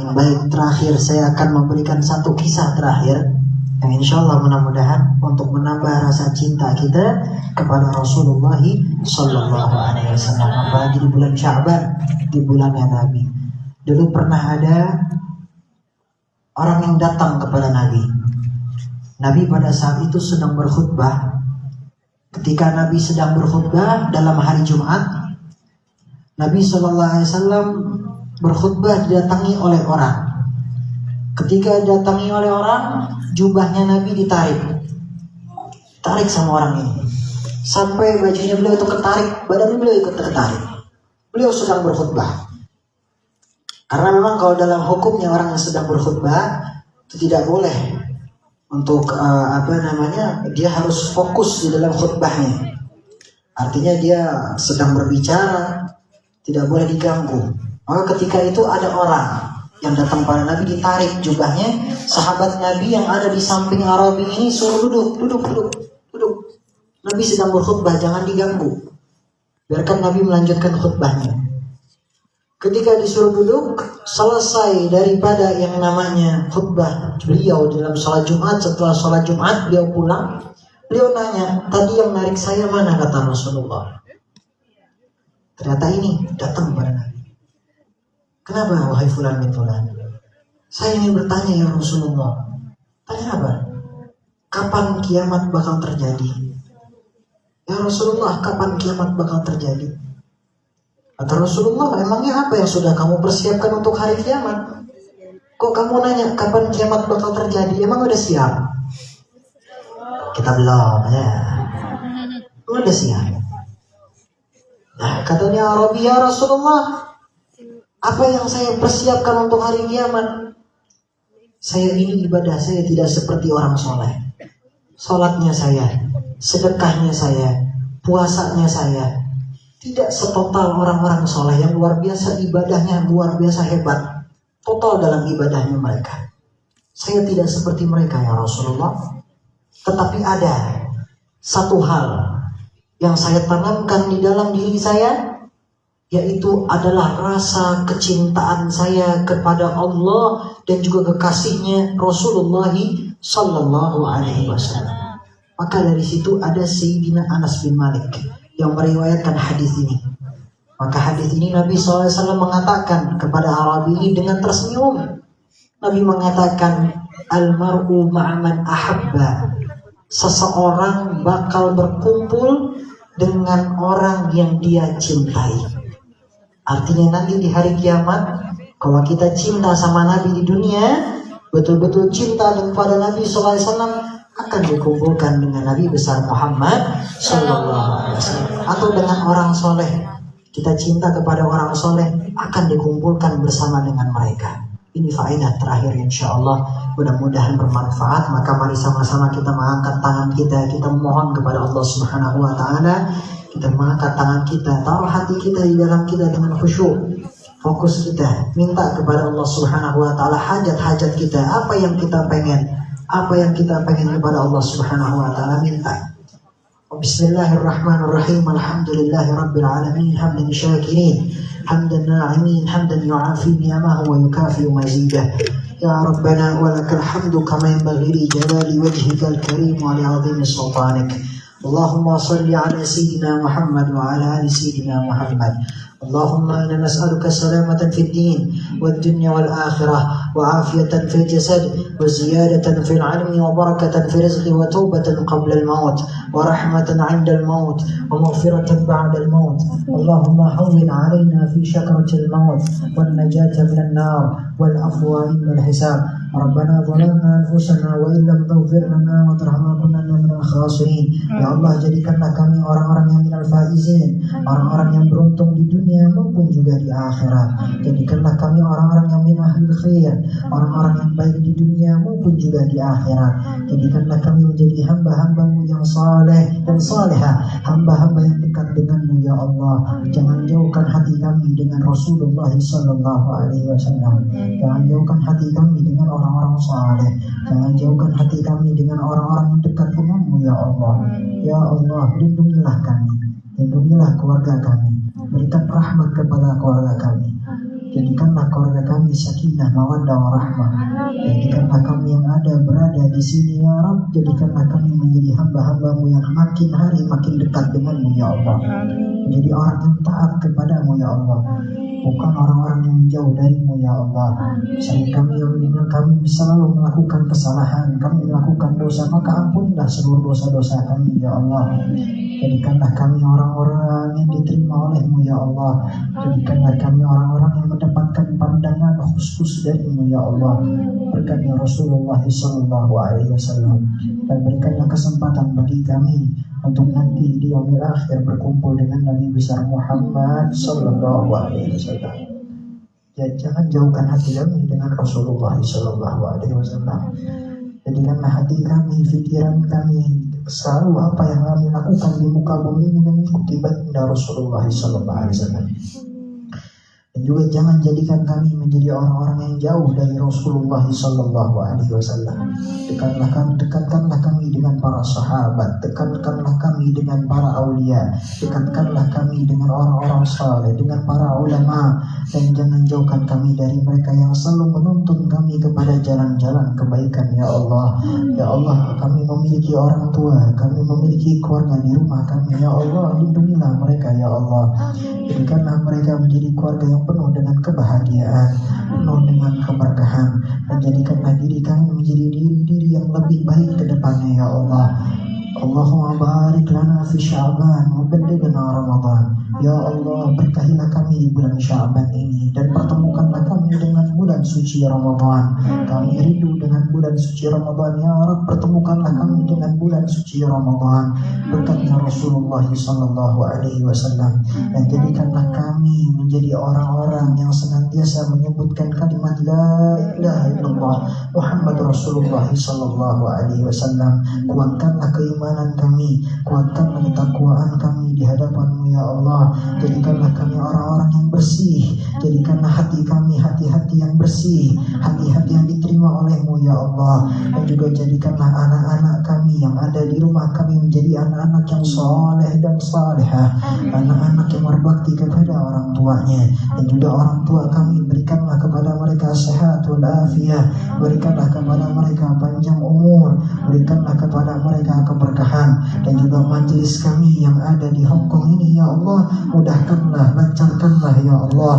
Baik, terakhir saya akan memberikan satu kisah terakhir yang insya Allah mudah-mudahan untuk menambah rasa cinta kita kepada Rasulullah Sallallahu Alaihi Wasallam. Apalagi di bulan Sya'ban, di bulannya Nabi. Dulu pernah ada orang yang datang kepada Nabi. Nabi pada saat itu sedang berkhutbah. Ketika Nabi sedang berkhutbah dalam hari Jumat, Nabi Sallallahu Alaihi Wasallam berkhutbah didatangi oleh orang. Ketika didatangi oleh orang, jubahnya Nabi ditarik sama orang ini, sampai bajunya beliau itu ketarik, badan beliau ikut tertarik. Beliau sedang berkhutbah. Karena memang kalau dalam hukumnya orang yang sedang berkhutbah itu tidak boleh untuk dia harus fokus di dalam khutbahnya. Artinya dia sedang berbicara, tidak boleh diganggu. Maka ketika itu ada orang yang datang pada Nabi, ditarik jubahnya. Sahabat Nabi yang ada di samping Arabi ini suruh duduk. Nabi sedang berkhutbah, jangan diganggu. Biarkan Nabi melanjutkan khutbahnya. Ketika disuruh duduk, selesai daripada yang namanya khutbah beliau dalam sholat Jumat. Setelah sholat Jumat beliau pulang. Beliau nanya, tadi yang narik saya mana, kata Rasulullah. Ternyata ini datang pada Nabi. Kenapa wahai fulan bin fulan? Saya ingin bertanya ya Rasulullah. Tanya apa? Kapan kiamat bakal terjadi? Ya Rasulullah, kapan kiamat bakal terjadi? Kata Rasulullah, emangnya apa yang sudah kamu persiapkan untuk hari kiamat? Kok kamu nanya kapan kiamat bakal terjadi? Emang udah siap? Kita belum ya. Udah siap. Nah, katanya Arabi, ya Rasulullah, apa yang saya persiapkan untuk hari kiamat? Saya ini ibadah saya tidak seperti orang soleh. Sholatnya saya, sedekahnya saya, puasanya saya tidak setotal orang-orang soleh yang luar biasa ibadahnya, luar biasa hebat. Total dalam ibadahnya mereka. Saya tidak seperti mereka ya Rasulullah. Tetapi ada satu hal yang saya tanamkan di dalam diri saya, yaitu adalah rasa kecintaan saya kepada Allah dan juga kekasihnya Rasulullah Sallallahu Alaihi Wasallam. Maka dari situ ada Sayyidina Anas bin Malik yang meriwayatkan hadis ini. Maka hadis ini Nabi SAW mengatakan kepada Arabi ini dengan tersenyum. Nabi mengatakan, Al-mar'u ma'aman ahabba. Seseorang bakal berkumpul dengan orang yang dia cintai. Artinya nanti di hari kiamat, kalau kita cinta sama Nabi di dunia, betul-betul cinta kepada Nabi SAW, akan dikumpulkan dengan Nabi besar Muhammad SAW. Atau dengan orang soleh, kita cinta kepada orang soleh, akan dikumpulkan bersama dengan mereka. Ini faedah terakhir insya Allah. Mudah-mudahan bermanfaat. Maka mari sama-sama kita mengangkat tangan kita mohon kepada Allah Subhanahu Wa Taala. Kita mengangkat tangan kita, taruh hati kita di dalam kita dengan khusyuk. Fokus kita, minta kepada Allah Subhanahu Wa Taala hajat-hajat kita, apa yang kita pengen kepada Allah Subhanahu Wa Taala minta. Bismillahirrahmanirrahim. Alhamdulillahi rabbil alamin hamdan syakirin hamdan na'imin hamdan yu'afi ni'amahu wa yukafi'u mazidah. Ya Rabbana wa lakal hamdu kama yanbaghi li jalali wajhikal karim wa li 'azimi sultanik. Allahumma salli ala sayyidina Muhammad wa ala ali sayyidina Muhammad. Allahumma inna nas'aluka salamatan fid din wad dunya wal akhirah wa afiyatan fil jasad wa ziyadatan fil 'ilmi wa barakatan fil rizqi wa taubatan qabla al maut wa rahmatan 'inda al maut wa maghfiratan ba'da al maut. Allahumma hawwin 'alaina fi shakrati al maut wan najata min an nar wal afwa inda al hisab. Rabbana zalamna anfusana wa illam taghfir lana wa tarhamna kunna minal khasirin. Ya Allah, jadikanlah kami orang-orang yang minal faizin, orang-orang yang beruntung di dunia maupun juga di akhirat. Jadikanlah kami orang-orang yang min ahlil khair, orang-orang yang baik di dunia maupun juga di akhirat. Jadikanlah kami menjadi hamba-hambamu yang saleh dan salihah, hamba-hamba yang dekat denganmu ya Allah. Jangan jauhkan hati kami dengan Rasulullah sallallahu alaihi wasallam. Jangan jauhkan hati kami dengan orang-orang saleh. Jangan jauhkan hati kami dengan orang-orang yang dekat denganmu ya Allah. Ya Allah, lindungilah kami, lindungilah keluarga kami, berikan rahmat kepada keluarga kami. Jadikanlah keluarga kami sakinah, mawaddah, warahmah. Jadikanlah kami yang ada berada di sini ya Rabb. Jadikanlah kami menjadi hamba-hambamu yang makin hari makin dekat denganmu ya Allah. Menjadi orang yang taat kepadamu ya Allah, bukan orang-orang yang jauh darimu ya Allah. Sering kami yang kami selalu melakukan kesalahan, kami melakukan dosa, maka ampunilah seluruh dosa-dosa kami ya Allah. Jadikanlah kami orang-orang yang diterima olehmu ya Allah. Jadikanlah kami orang-orang yang mendapatkan pandangan khusus darimu ya Allah. Berkatnya Rasulullah sallallahu alaihi wasallam, dan berikanlah kesempatan bagi kami untuk nanti di yaumil akhir berkumpul dengan Nabi besar Muhammad sallallahu alaihi wasallam. Ya, jangan jauhkan hati kami dengan Rasulullah sallallahu alaihi wasallam. Jadikanlah hati kami, pikiran kami selalu apa yang kami lakukan di muka bumi ini mengikuti baginda Rasulullah sallallahu alaihi wasallam. Dan juga jangan jadikan kami menjadi orang-orang yang jauh dari Rasulullah sallallahu alaihi wasallam. Dekatkanlah kami dengan para sahabat, dekatkanlah kami dengan para aulia, dekatkanlah kami dengan orang-orang saleh, dengan para ulama, dan jangan jauhkan kami dari mereka yang selalu menuntun kami kepada jalan-jalan kebaikan ya Allah. Ya Allah, kami memiliki orang tua, kami memiliki keluarga di rumah kami ya Allah. Lindungilah mereka ya Allah. Jadikanlah mereka menjadi keluarga yang penuh dengan kebahagiaan, penuh dengan keberkahan, dan jadikanlah diri kami menjadi diri-diri yang lebih baik ke depannya ya Allah. Allahumma barik lana fi Sya'ban wa ballighna Ramadan. Ya Allah, berkahilah kami di bulan Sya'ban ini dan pertemukanlah kami dengan bulan suci Ramadan. Kami rindu dengan bulan suci Ramadan ya Rabb, pertemukanlah kami dengan bulan suci Ramadan. Berkatnya Rasulullah sallallahu alaihi wasallam, dan jadikanlah kami menjadi orang-orang yang senantiasa menyebutkan kalimat la ilaha illallah Muhammad Rasulullah sallallahu alaihi wasallam. Kuatkanlah keimanan kami, kuatkanlah ketakwaan kami di hadapan-Mu ya Allah. Jadikanlah kami orang-orang yang bersih, jadikanlah hati kami hati-hati yang bersih, hati-hati yang diterima oleh-Mu ya Allah. Dan juga jadikanlah anak-anak kami yang ada di rumah kami menjadi anak-anak yang soleh dan salihah, anak-anak yang berbakti kepada orang tuanya. Dan juga orang tua kami, berikanlah kepada mereka sehat wal afiyah, berikanlah kepada mereka panjang umur, berikanlah kepada mereka keberkahan. Dan juga majelis kami yang ada di Hong Kong ini ya Allah, mudahkanlah, lancarkanlah ya Allah,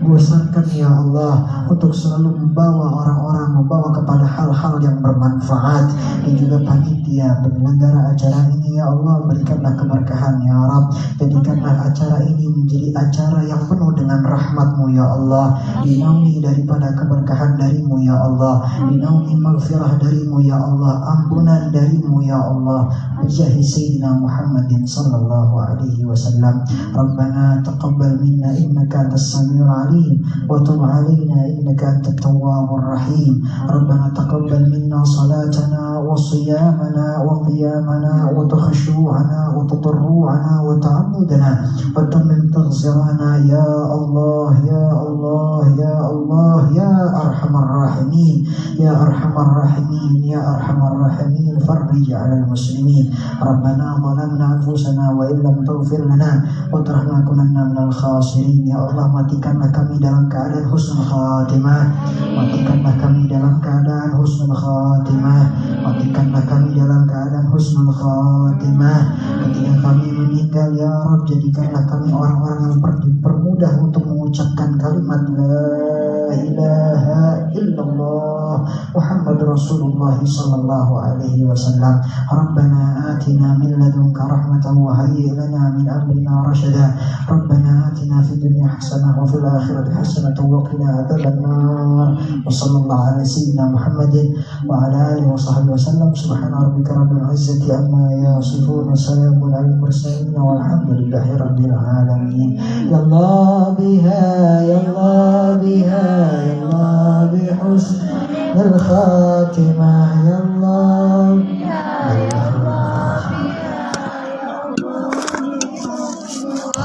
bosankan ya Allah untuk selalu membawa orang-orang, membawa kepada hal-hal yang bermanfaat. Dan juga panitia penyelenggara acara ini ya Allah, berikanlah keberkahan ya Rabb. Jadikanlah acara ini menjadi acara yang penuh dengan rahmat-Mu ya Allah, dinaungi daripada keberkahan dari-Mu ya Allah, dinaungi maghfirah dari-Mu ya Allah, ampunan dari-Mu ya Allah, bijahi Sayyidina Muhammadin sallallahu alaihi wasallam. Rabbana taqabbal minna innaka antas samiul alim wa tub alaina innaka antat tawwabur rahim. ربنا تقبل منا صلاتنا وصيامنا وقيامنا وتخشوعنا وتضرعنا وتعبدنا وتمم تغفرنا يا الله يا الله يا الله يا أرحم الراحمين يا أرحم الراحمين يا أرحم الراحمين فرج على المسلمين ربنا ظلمنا أنفسنا وإن لم تغفر لنا وترحمنا كنا من الخاسرين يا Allah, matikanlah kami dalam keadaan husnul khatimah, matikanlah kami dalam keadaan husnul khatimah, matikanlah kami dalam keadaan husnul khatimah. Ketika kami meninggal ya Rabb, jadikanlah kami orang-orang yang dipermudah untuk mengucapkan kalimat la ilaha illallah Muhammad Rasulullah sallallahu alaihi wasallam. Rabbana atina min ladunka rahmatan wa hayyi lana min amrina rashada. Rabbana atina fid dunya hasanah wa fil akhirati hasanah wa qina adzabannar. Wa sallallahu ala sayyidina Muhammadin wa ala alihi wa sahbihi wasallam. Subhana rabbika rabbil izzati amma yasifun wa salamun alal mursalin walhamdulillahi rabbil alamin. Ya Allah biha ya Allah biha ya Allah bihusnil khatimah ya Allah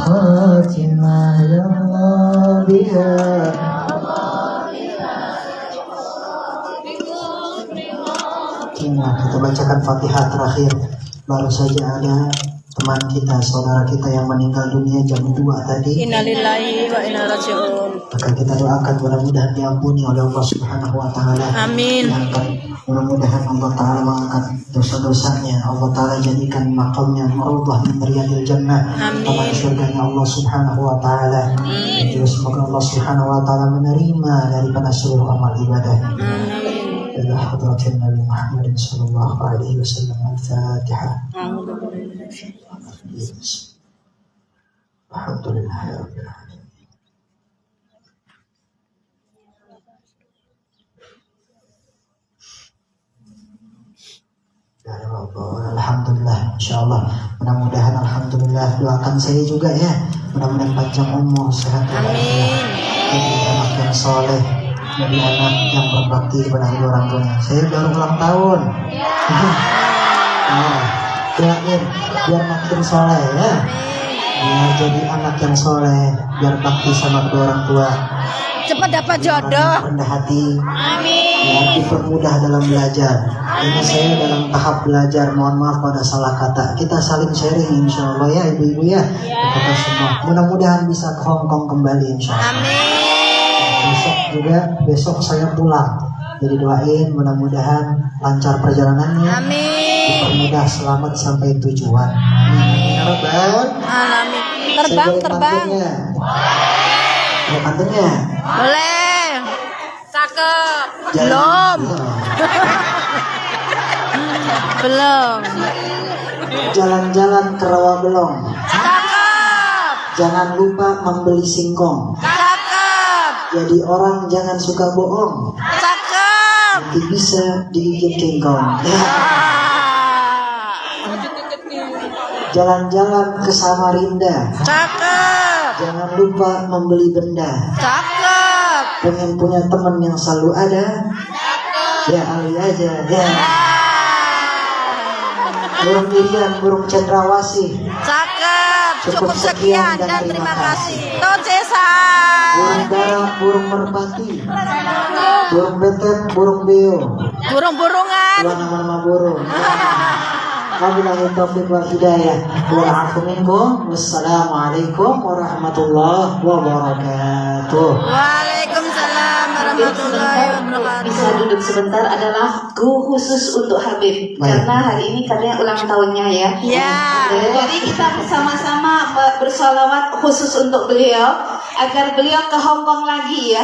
khatimah ya Allah biha. Kita bacakan Fatihah terakhir. Baru saja ada teman kita, saudara kita yang meninggal dunia jam 2 tadi. Innalillahi wa inna ilaihi raji'un. Maka kita doakan mudah-mudahan diampuni oleh Allah Subhanahu wa taala. Amin. Mudah-mudahan Allah taala mengangkat dosa-dosanya. Allah taala jadikan makamnya raudhah min riyadil jannah. Taman surganya Allah Subhanahu wa taala. Jadi semoga Allah Subhanahu wa taala menerima daripada seluruh amal ibadah. Amin. إلى حضرة النبي محمد صلى الله عليه وسلم. الفاتحة. الحمد لله رب العالمين. Alhamdulillah, insyaallah. Mudah-mudahan alhamdulillah, doakan saya juga ya. Mudah-mudahan panjang umur, sehat walafiat. Jadi anak yang soleh, jadi anak yang berbakti kepada kedua orang tuanya. Saya baru ulang tahun. Nah, doain biar makin soleh ya. Ya, jadi anak yang soleh, biar bakti sama kedua orang tua. Cepat dapat jodoh. Rendah hati. Amin. Ya, dipermudah dalam belajar. Ini saya dalam tahap belajar. Mohon maaf pada salah kata. Kita saling sharing insya Allah ya ibu-ibu ya. Kita semua. Mudah-mudahan bisa ke Hongkong kembali insya Allah. Amin. Besok saya pulang. Jadi doain mudah-mudahan lancar perjalanannya. Amin. Dipermudah selamat sampai tujuan. Amin. Ya Rabbal. Amin. Saya Terbang, boleh terbang. pantunnya? Boleh pantunnya? Boleh. Cakep. Jalan. Belum. Belum. Jalan-jalan ke Rawabelong. Cakep. Jangan lupa membeli singkong. Cakep. Jadi orang jangan suka bohong. Cakep. Nanti bisa digigit kingkong. Ya. Jalan-jalan ke Samarinda. Cakep. Jangan lupa membeli benda. Cakep. Pengen punya teman yang selalu ada. Ya Ali aja. Ya. Burung Irian, burung cendrawasih. Cakep. Cukup sekian dan terima kasih. Tocesan. Burung darah, burung merpati. Burung betet, burung beo. Burung-burungan. Dua nama-nama burung. Wabillahi taufiq wal hidayah. Wassalamualaikum warahmatullahi wabarakatuh. Waalaikumsalam warahmatullahi wabarakatuh. Bisa duduk sebentar, ada lagu khusus untuk Habib. Baik. Karena hari ini katanya ulang tahunnya ya. Ya. Jadi kita bersama-sama bersolawat khusus untuk beliau agar beliau ke Hongkong lagi ya.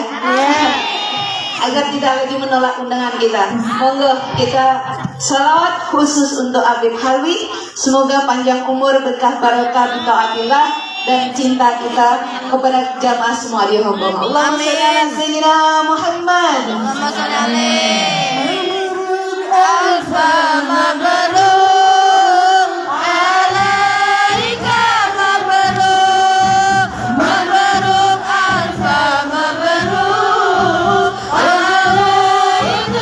Agar tidak lagi menolak undangan kita. Monggo kita salawat khusus untuk Habib Halwi. Semoga panjang umur, berkah barokah, bitaatillah dan cinta kita kepada jamaah semua di Hongkong. Allahumma sholli ala sayyidina Muhammad. Allahumma sholli alaihi. Alfa mabrur alaika mabrur mabrur alfa mabrur alaika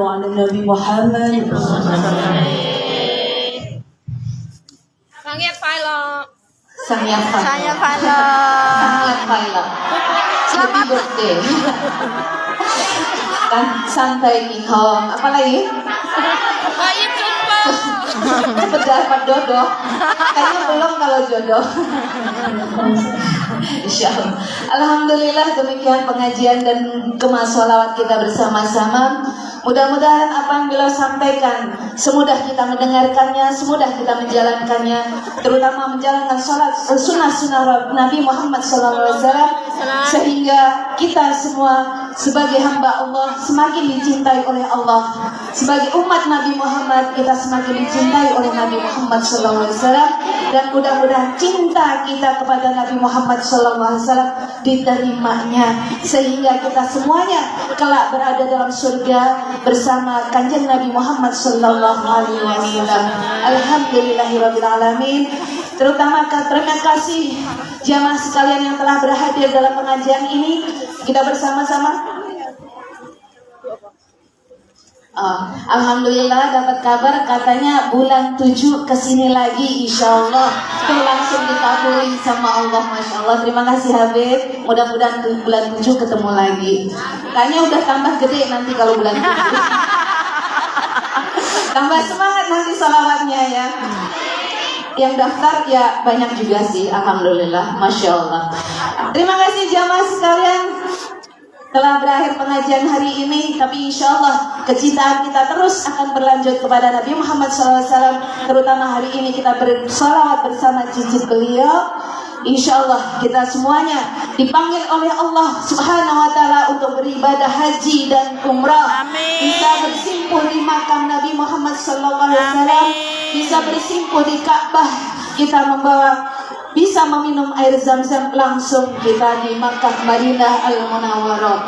ala Nabi Muhammad. Sangyat Philo. Sangyat Saya Philo. Philo. Sangyat Philo. Happy birthday. Kan santai nih Hong. Apa lagi? Baik jumpa. Cepet dapat jodoh. Kayaknya belum kalau jodoh. Insya Allah. Alhamdulillah demikian pengajian dan kemas sholawat kita bersama-sama. Mudah-mudahan apa yang beliau sampaikan semudah kita mendengarkannya, semudah kita menjalankannya, terutama menjalankan sholat sunnah Nabi Muhammad SAW, sehingga kita semua sebagai hamba Allah semakin dicintai oleh Allah. Sebagai umat Nabi Muhammad kita semakin dicintai oleh Nabi Muhammad SAW, dan mudah-mudahan cinta kita kepada Nabi Muhammad SAW diterimanya, sehingga kita semuanya kelak berada dalam surga bersama kanjeng Nabi Muhammad sallallahu alaihi wasallam. Alhamdulillahirabbil alamin. Terutama terima kasih jamaah sekalian yang telah berhadir dalam pengajian ini. Kita bersama-sama. Alhamdulillah dapat kabar katanya bulan 7 kesini lagi, insya Allah itu langsung dikabulin sama Allah, masya Allah. Terima kasih Habib, mudah-mudahan bulan 7 ketemu lagi. Kayaknya udah tambah gede nanti kalau bulan 7. Tambah semangat nanti sholawatnya ya. Yang daftar ya banyak juga sih, alhamdulillah, masya Allah. Terima kasih jamaah sekalian. Telah berakhir pengajian hari ini, tapi insya Allah kecintaan kita terus akan berlanjut kepada Nabi Muhammad SAW. Terutama hari ini kita bersolawat bersama cicit beliau. Insya Allah kita semuanya dipanggil oleh Allah Subhanahu Wa Taala untuk beribadah haji dan umrah. Bisa bersimpuh di makam Nabi Muhammad SAW, bisa bersimpuh di Ka'bah, kita bisa meminum air zam-zam langsung kita di Makkah Madinah Al-Munawwarah.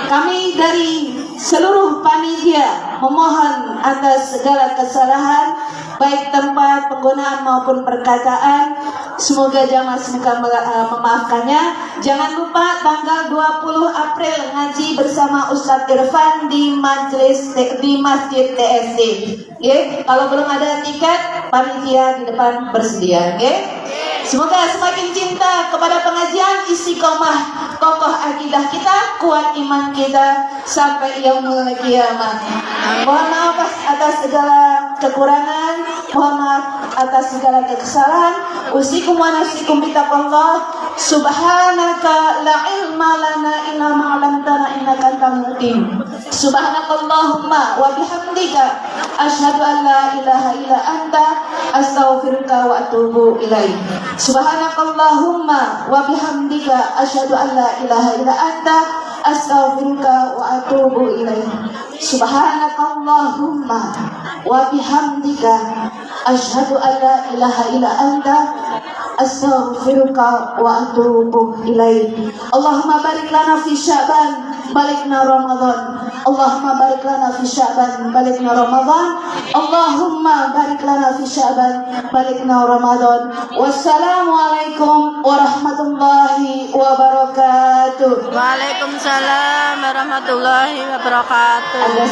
Kami dari seluruh panitia memohon atas segala kesalahan, baik tempat, penggunaan maupun perkataan. Semoga jamaah memaafkannya. Jangan lupa tanggal 20 April ngaji bersama Ustadz Irfan di Masjid TSD. Kalau belum ada tiket, panitia di depan bersedia. Semoga semakin cinta kepada pengajian, istiqomah, kokoh akidah kita, kuat iman kita sampai yaumul qiyamah. Mohon maaf atas segala kekurangan, mohon maaf atas segala kesalahan. Usikum wa nafsikum bitaqwallah. Subhanaka la ilma lana illa ma 'allamtana innaka antal hakim. Subhanakallahumma wa bihamdika asyhadu an la ilaha illa anta astaghfiruka wa atubu ilaik. Subhanakallahumma wa bihamdika asyhadu an la ilaha illa anta astaghfiruka wa atubu ilaik. Subhanakallahumma wa bihamdika asyhadu an la ilaha illa anta astaghfiruka wa atubu ilaik. Allahumma barik lana fi Sya'ban balikna Ramadan. Allahumma barik lana fi Sya'ban balikna Ramadan. Allahumma barik lana fi Sya'ban balikna Ramadan. Wassalamualaikum warahmatullahi wabarakatuh. Waalaikumsalam warahmatullahi wabarakatuh.